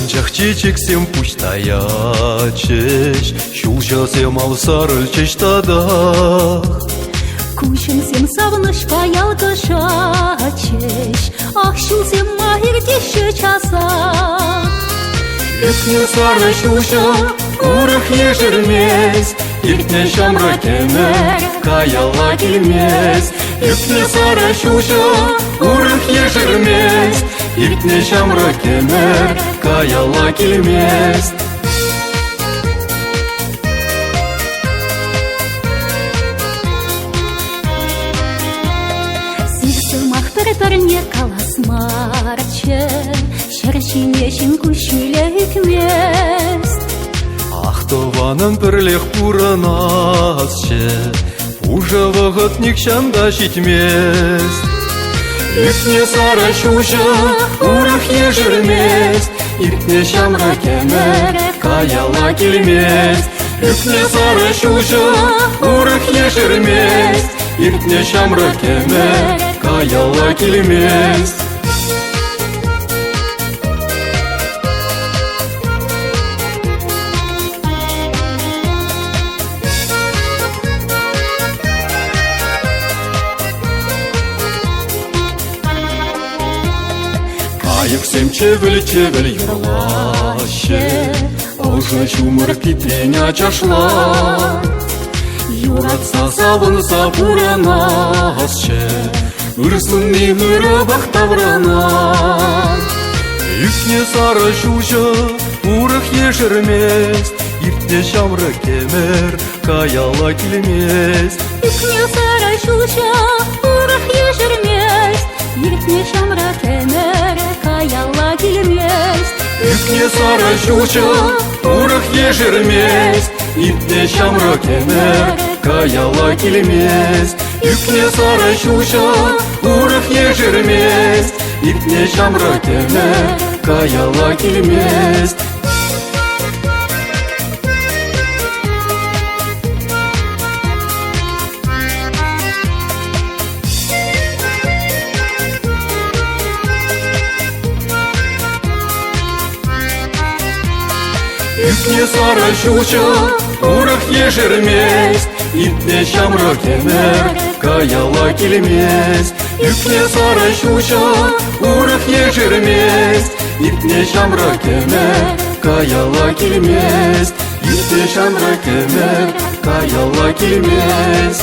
Анчах чечексем пуштаячеш, шулчасем алсарылчеш тадах. Кучымсем савыныш паялдышачеш, ах шулсем махирдеші часах. Үкне сары шулча, урых ежірмес, иртне шамра кемер, каяла келмес. Үкне сары шулча, урых ежірмес, иртне шамра кемер, каяла келмес. Бір-біріне каласмарчы, шәршінешін күшілі үкмес. Ақтованын бірлек пуранасчы, уже вағыт никшанда жетмес. Үкне сары шулча, урых ежірмес, иртне шамра кемер, каяла келмес. Үкне сары шулча, урых ежірмес, иртне шамра кемер, каяла келмес. Кайықсем чевіл-чевіл юрлашы, Ожы чумыр питреня чашла. Юратса савынса пуранасчы, Үрсін мемірі бақтаврана. Үкне сары шулча, урых ежірмес, иртне шамры кемер, каяла келмес. Үкне сары шулча, урых ежірмес, иртне шамра кемер, каяла келмес. Үкне сары шулча, урых ежірмес, иртне шамры кемер, каяла келмес. Үкне сары шулча, урых ежірмес, иртне шамры кемер, каяла келмес. Үкне сары шулча, урых ежірмес, иртне шамры кемер, каяла келмес. Үкне сары шулча, урых ежірмес, иртне шамры кемер, каяла келмес. Иртне шамры кемер, каяла келмес.